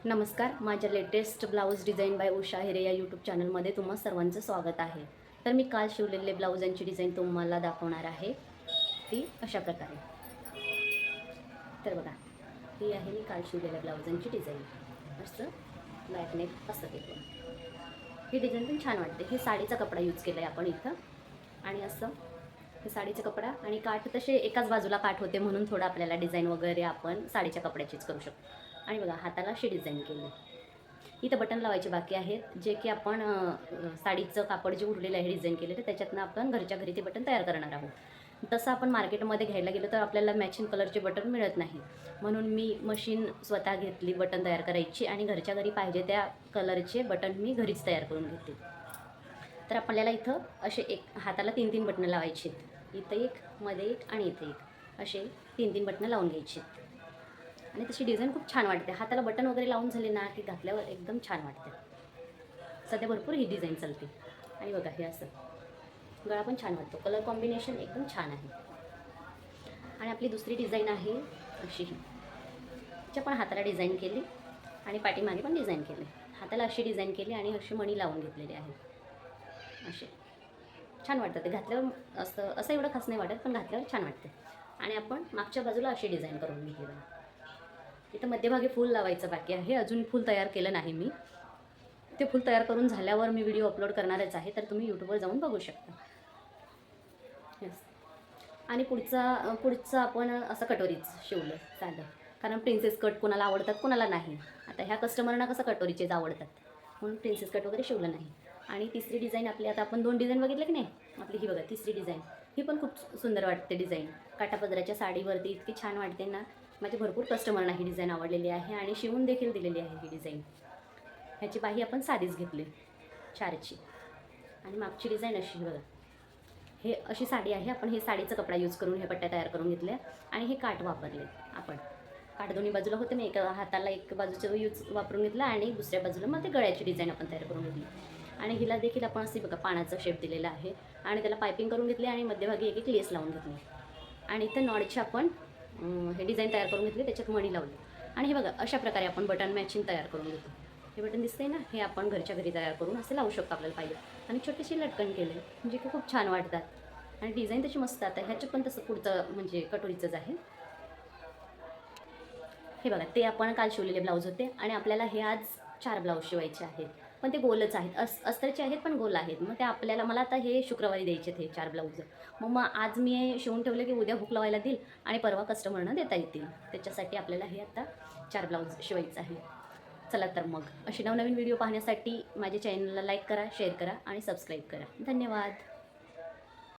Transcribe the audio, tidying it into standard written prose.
नमस्कार, माझ्या latest blouse design by Usha Hire या यूट्यूब चॅनलमध्ये तुम्हा सर्वांचं स्वागत आहे. तर मी काल शिवलेले ब्लाऊजांची डिझाईन तुम्हाला दाखवणार आहे. ती अशा प्रकारे. तर बघा, ही आहे मी काल शिवलेल्या ब्लाऊजांची डिझाईन. मस्त बॅक नेक असं केलं. ही डिझाईन पण छान वाटते. हे साडीचा कपडा यूज केला आहे आपण इथं आणि असं हे साडीचा कपडा आणि काठ तसे एकाच बाजूला काठ होते म्हणून थोडं आपल्याला डिझाईन वगैरे आपण साडीच्या कपड्याचीच करू शकतो. आणि बघा हाताला अशी डिझाईन केली. इथं बटन लावायचे बाकी आहेत जे की आपण साडीचं कापड जे उरलेलं आहे डिझाईन केलेलं त्याच्यातनं आपण घरच्या घरी ते बटन तयार करणार आहोत. तसं आपण मार्केटमध्ये घ्यायला गेलं तर आपल्याला मॅचिंग कलरचे बटन मिळत नाही. म्हणून मी मशीन स्वतः घेतली बटन तयार करायची आणि घरच्या घरी पाहिजे त्या कलरचे बटन मी घरीच तयार करून घेते. तर आपल्याला इथं असे एक हाताला 3-3 बटणं लावायची आहेत. इथं एक, मध्ये एक आणि इथे एक असे 3-3 बटणं लावून घ्यायची. आणि तशी डिझाईन खूप छान वाटते. हाताला बटन वगैरे लावून झाले ना की घातल्यावर एकदम छान वाटते. सध्या भरपूर ही डिझाईन चालते. आणि बघा हे असं गळा पण छान वाटतो. कलर कॉम्बिनेशन एकदम छान आहे. आणि आपली दुसरी डिझाईन आहे अशी ही. तिच्या पण हाताला डिझाईन केली आणि पाठीमागे पण डिझाईन केली. हाताला अशी डिझाईन केली आणि अशी मणी लावून घेतलेली आहे. असे छान वाटतं ते घातल्यावर. असं असं एवढं खास नाही वाटत पण घातल्यावर छान वाटते. आणि आपण मागच्या बाजूला अशी डिझाईन करून घेतली बघा. इथं मध्यभागी फूल लावायचं बाकी आहे. अजून फूल तयार केलं नाही मी. ते फूल तयार करून झाल्यावर मी व्हिडिओ अपलोड करणारच आहे, तर तुम्ही यूट्यूबवर जाऊन बघू शकता. येस. आणि पुढचं आपण असं कटोरीच शिवलं साधं. कारण प्रिन्सेस कट कोणाला आवडतात कोणाला नाही. आता ह्या कस्टमरना कसं कटोरीचेच आवडतात म्हणून प्रिन्सेस कट वगैरे शिवलं नाही. आणि तिसरी डिझाईन आपली आता आपण 2 डिझाईन बघितले की नाही. आपली ही बघा तिसरी डिझाईन. ही पण खूप सुंदर वाटते डिझाईन. काठापदराच्या साडीवरती इतकी छान वाटते ना. माझे भरपूर कस्टमरना ही डिझाईन आवडलेली आहे आणि शिवून देखील दिलेली आहे ही डिझाईन. ह्याची बाही आपण साधीच घेतली 4ची. आणि मागची डिझाईन अशी बघा. हे अशी साडी आहे. आपण हे साडीचा कपडा यूज करून हे पट्ट्या तयार करून घेतल्या आणि हे काठ वापरले आपण. काठ दोन्ही बाजूला होते. मी एका हाताला एक बाजूचं यूज वापरून घेतला आणि दुसऱ्या बाजूला मग ते गळ्याची डिझाईन आपण तयार करून घेतली. आणि हिला देखील आपण असे बघा पानाचा शेप दिलेला आहे आणि त्याला पायपिंग करून घेतली आणि मध्यभागी एक लेस लावून घेतली. आणि इथं नॉडचे आपण हे डिझाईन तयार करून घेतली, त्याच्यात मणी लावली. आणि हे बघा अशा प्रकारे आपण बटन मॅचिंग तयार करून घेतो. हे बटन दिसतंय ना, हे आपण घरच्या घरी तयार करून असे लावू शकतो आपल्याला पाहिजे. आणि छोटीशी लटकन केले म्हणजे की खूप छान वाटतात. आणि डिझाईन त्याची मस्त. आता ह्याच्यात पण तसं पुढचं म्हणजे कटोरीचंच आहे. हे बघा ते आपण काल शिवलेले ब्लाऊज होते आणि आपल्याला हे आज 4 ब्लाऊज शिवायचे आहेत. पण ते गोलच आहेत. अस्तरचे आहेत पण गोल आहेत. मग ते आपल्याला मला आता हे शुक्रवारी द्यायचे हे 4 ब्लाऊज. मग आज मी शिवून ठेवलं की उद्या हुक लावायला देईल आणि परवा कस्टमरना देता येतील. त्याच्यासाठी आपल्याला हे आता 4 ब्लाऊज शिवायचं आहे. चला तर मग अशी नवनवीन व्हिडिओ पाहण्यासाठी माझ्या चॅनलला लाईक करा, शेअर करा आणि सबस्क्राईब करा. धन्यवाद.